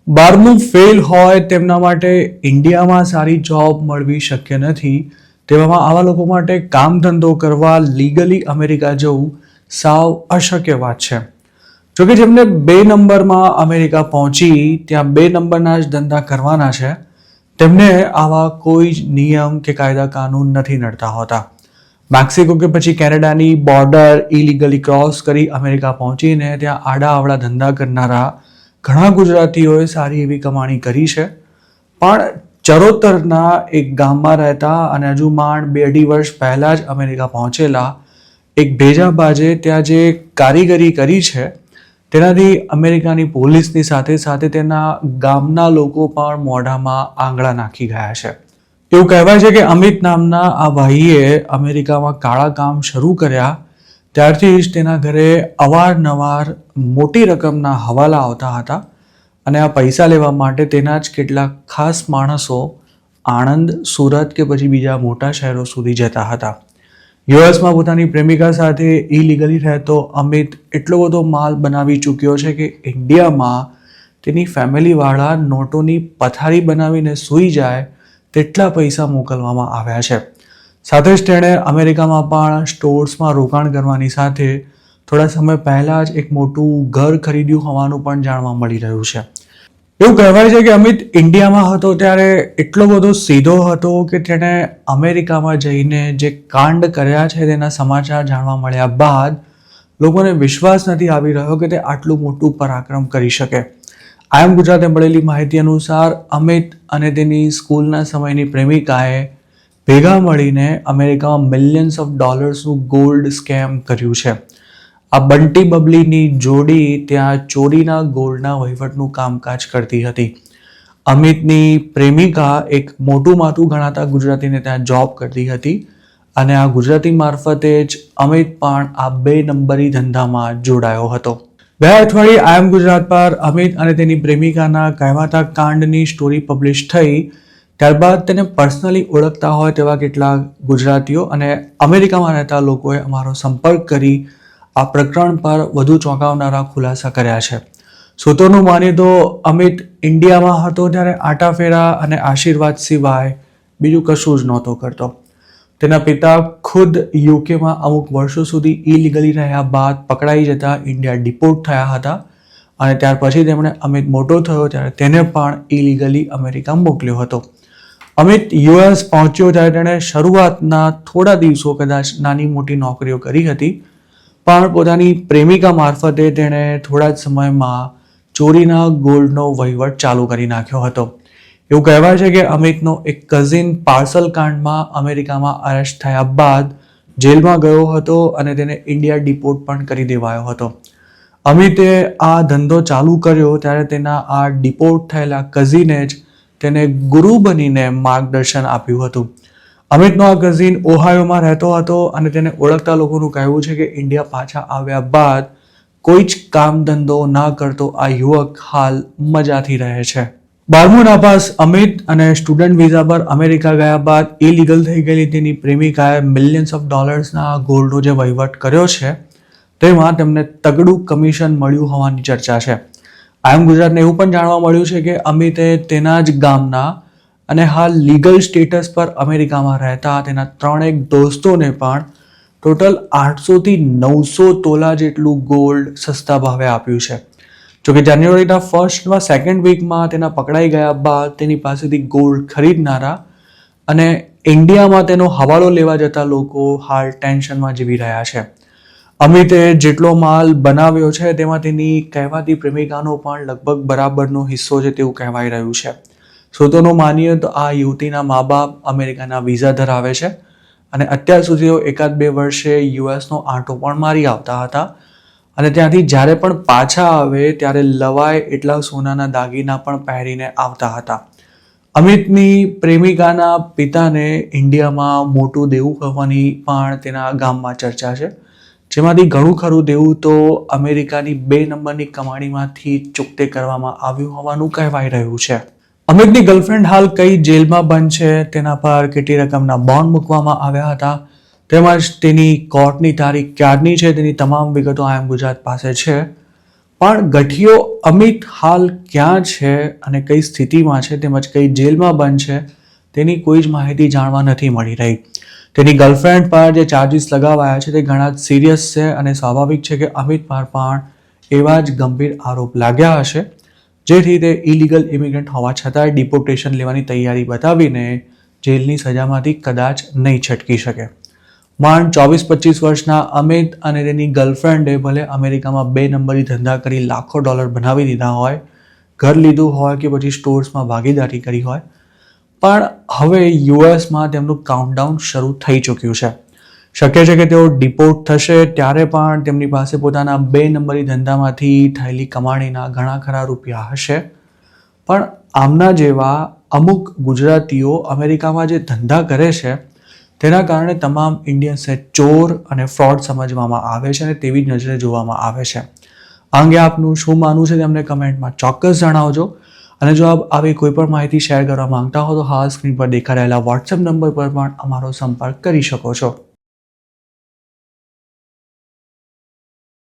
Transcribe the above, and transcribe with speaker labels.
Speaker 1: 12મું fail હોય તેમના માટે ઇન્ડિયામાં સારી જોબ મળવી શક્ય નથી. તેવામાં આવા લોકો માટે કામ ધંધો કરવા લીગલી અમેરિકા જવું સાવ અશક્ય વાત છે. જોકે જેમને 2 નંબરમાં અમેરિકા પહોંચી ત્યાં 2 નંબરના જ ધંધા કરવાના છે તેમને આવા કોઈ જ નિયમ કે કાયદા કાનૂન નથી નડતા હોતા. મેક્સિકો કે પછી કેનેડાની બોર્ડર ઇલીગલી ક્રોસ કરી અમેરિકા પહોંચીને ત્યાં આડા અવળા ધંધા કરનારા ઘણા ગુજરાતીઓએ સારી એવી કમાણી કરી છે. પણ ચરોતરના એક ગામમાં રહેતા અને હજુ માંડ 2-2.5 વર્ષ પહેલાં જ અમેરિકા પહોંચેલા એક ભેજાબાજે ત્યાં જે કારીગરી કરી છે તેનાથી અમેરિકાની પોલીસની સાથે સાથે તેના ગામના લોકો પણ મોઢામાં આંગળા નાખી ગયા છે. એવું કહેવાય છે કે અમિત નામના આ ભાઈએ અમેરિકામાં કાળા કામ શરૂ કર્યા ત્યારથી જ તેના ઘરે અવારનવાર મોટી રકમના હવાલા આવતા હતા અને આ પૈસા લેવા માટે તેના જ કેટલાક ખાસ માણસો આણંદ, સુરત કે પછી બીજા મોટા શહેરો સુધી જતા હતા. યુએસમાં પોતાની પ્રેમિકા સાથે ઇલીગલી રહેતો અમિત એટલો બધો માલ બનાવી ચૂક્યો છે કે ઇન્ડિયામાં તેની ફેમિલીવાળા નોટોની પથારી બનાવીને સૂઈ જાય તેટલા પૈસા મોકલવામાં આવ્યા છે. સાથે જ તેણે અમેરિકામાં પણ સ્ટોર્સમાં રોકાણ કરવાની સાથે થોડા સમય પહેલાં જ એક મોટું ઘર ખરીદ્યું હોવાનું પણ જાણવા મળી રહ્યું છે. એવું કહેવાય છે કે અમિત ઇન્ડિયામાં હતો ત્યારે એટલો બધો સીધો હતો કે તેણે અમેરિકામાં જઈને જે કાંડ કર્યા છે તેના સમાચાર જાણવા મળ્યા બાદ લોકોને વિશ્વાસ નથી આવી રહ્યો કે તે આટલું મોટું પરાક્રમ કરી શકે. આઈએમ ગુજરાતે મળેલી માહિતી અનુસાર અમિત અને તેની સ્કૂલના સમયની પ્રેમિકાએ ભેગા મળીને અમેરિકામાં મિલિયન્સ ઓફ ડોલર્સનું ગોલ્ડ સ્કેમ કર્યું છે. આ બંટી બબલીની જોડી ત્યાં ચોરીના ગોલ્ડના વહીવટનું કામકાજ કરતી હતી. અમિતની પ્રેમિકા એક મોટું માથું ગણાતા ગુજરાતીને ત્યાં જોબ કરતી હતી અને આ ગુજરાતી મારફતે જ અમિત પણ આ 2 નંબરી ધંધામાં જોડાયો હતો. 2 અઠવાડિયે આઈએમ ગુજરાત પર અમિત અને તેની પ્રેમિકાના કહેવાતા કાંડની સ્ટોરી પબ્લિશ થઈ. ત્યારબાદ તેને પર્સનલી ઓળખતા હોય તેવા કેટલાક ગુજરાતીઓ અને અમેરિકામાં રહેતા લોકોએ અમારો સંપર્ક કરી આ પ્રકરણ પર વધુ ચોંકાવનારા ખુલાસા કર્યા છે. સૂત્રોનું માનીએ તો અમિત ઇન્ડિયામાં હતો ત્યારે આટાફેરા અને આશીર્વાદ સિવાય બીજું કશું જ નહોતો કરતો. તેના પિતા ખુદ યુકેમાં અમુક વર્ષો સુધી ઇલીગલી રહ્યા બાદ પકડાઈ જતા ઇન્ડિયા ડિપોર્ટ થયા હતા અને ત્યાર પછી તેમણે અમિત મોટો થયો ત્યારે તેને પણ ઇલીગલી અમેરિકા મોકલ્યો હતો. અમિત યુએસ પહોંચ્યો ત્યારે તેણે શરૂઆતના થોડા દિવસો કદાચ નાની મોટી નોકરીઓ કરી હતી પણ પોતાની પ્રેમિકા મારફતે તેણે થોડા જ સમયમાં ચોરીના ગોલ્ડનો વહીવટ ચાલુ કરી નાખ્યો હતો. એવું કહેવાય છે કે અમિતનો એક કઝિન પાર્સલ કાંડમાં અમેરિકામાં અરેસ્ટ થયા બાદ જેલમાં ગયો હતો અને તેને ઇન્ડિયા ડિપોર્ટ પણ કરી દેવાયો હતો. અમિતે આ ધંધો ચાલુ કર્યો ત્યારે તેના આ ડિપોર્ટ થયેલા કઝિને જ તેને ગુરુ બનીને માર્ગદર્શન આપ્યું હતું. અમિતનો આ કઝિન ઓહાયોમાં રહેતો હતો અને તેને ઓળખતા લોકોનું કહેવું છે કે ઇન્ડિયા પાછા આવ્યા બાદ કોઈ જ કામ ધંધો ના કરતો આ યુવક હાલ મજાથી રહે છે. 12મું નાપાસ અમિત અને સ્ટુડન્ટ વિઝા પર અમેરિકા ગયા બાદ ઇલીગલ થઈ ગયેલી તેની પ્રેમિકાએ મિલિયન્સ ઓફ ડોલર્સના ગોલ્ડનો જે વહીવટ કર્યો છે તેમાં તેમને તગડું કમિશન મળ્યું હોવાની ચર્ચા છે. આઈએમ ગુજરાતને એવું પણ જાણવા મળ્યું છે કે અમિતે તેના જ ગામના અને હાલ લીગલ સ્ટેટસ પર અમેરિકામાં રહેતા તેના 3 દોસ્તોને પણ ટોટલ 800 થી 900 તોલા જેટલું ગોલ્ડ સસ્તા ભાવે આપ્યું છે. જોકે જાન્યુઆરીના 2nd વીકમાં તેના પકડાઈ ગયા બાદ તેની પાસેથી ગોલ્ડ ખરીદનારા અને ઇન્ડિયામાં તેનો હવાલો લેવા જતા લોકો હાલ ટેન્શનમાં જીવી રહ્યા છે. અમિતે જેટલો માલ બનાવ્યો છે તેમાં તેની કહેવાતી પ્રેમિકાનો પણ લગભગ બરાબરનો હિસ્સો છે તેવું કહેવાઈ રહ્યું છે. સૂત્રોનું માનીએ તો આ યુવતીના મા બાપ અમેરિકાના વિઝા ધરાવે છે અને અત્યાર સુધી તેઓ 1-2 વર્ષે યુએસનો આંટો પણ મારી આવતા હતા અને ત્યાંથી જ્યારે પણ પાછા આવે ત્યારે લવાય એટલા સોનાના દાગીના પણ પહેરીને આવતા હતા. અમિતની પ્રેમિકાના પિતાને ઇન્ડિયામાં મોટું દેવું હોવાની પણ તેના ગામમાં ચર્ચા છે, જેમાંથી ઘણું ખરું દેવું તો અમેરિકાની 2 નંબરની કમાણીમાંથી ચૂકતે કરવામાં આવ્યું હોવાનું કહેવાય રહ્યું છે. અમિતની ગર્લફ્રેન્ડ હાલ કઈ જેલમાં બંધ છે, તેના પર કેટલી રકમના બોન્ડ મૂકવામાં આવ્યા હતા, તેમજ તેની કોર્ટની તારીખ ક્યારની છે તેની તમામ વિગતો આઈએમ ગુજરાત પાસે છે. પણ ગઠિયો અમિત હાલ ક્યાં છે અને કઈ સ્થિતિમાં છે તેમજ કઈ જેલમાં બંધ છે તેની કોઈ જ માહિતી જાણવા નથી મળી રહી. તેની ગર્લફ્રેન્ડ પર જે ચાર્જિસ લગાવાયા છે તે ઘણા જ સિરિયસ છે અને સ્વાભાવિક છે કે અમિત પર પણ એવા જ ગંભીર આરોપ લાગ્યા હશે, જેથી તે ઇલીગલ ઇમિગ્રન્ટ હોવા છતાંય ડિપોર્ટેશન લેવાની તૈયારી બતાવીને જેલની સજામાંથી કદાચ નહીં છટકી શકે. માંડ 24-25 વર્ષના અમિત અને તેની ગર્લફ્રેન્ડે ભલે અમેરિકામાં 2 નંબરી ધંધા કરી લાખો ડોલર બનાવી દીધા હોય, ઘર લીધું હોય કે પછી સ્ટોર્સમાં ભાગીદારી કરી હોય, પણ હવે યુએસમાં તેમનું કાઉન્ટડાઉન શરૂ થઈ ચૂક્યું છે. શક્ય છે કે તેઓ ડિપોર્ટ થશે ત્યારે પણ તેમની પાસે પોતાના 2 નંબરી ધંધામાંથી થયેલી કમાણીના ઘણા ખરા રૂપિયા હશે. પણ આમના જેવા અમુક ગુજરાતીઓ અમેરિકામાં જે ધંધા કરે છે તેના કારણે તમામ ઇન્ડિયન્સને ચોર અને ફ્રોડ સમજવામાં આવે છે અને તેવી જ નજરે જોવામાં આવે છે. આ અંગે આપનું શું માનવું છે તેમને કમેન્ટમાં ચોક્કસ જણાવજો. અને જો આપ આવી કોઈ પણ માહિતી શેર કરવા માંગતા હો તો હાલ સ્ક્રીન પર દેખાઈ રહેલા વોટ્સએપ નંબર પર પણ અમારો સંપર્ક કરી શકો છો.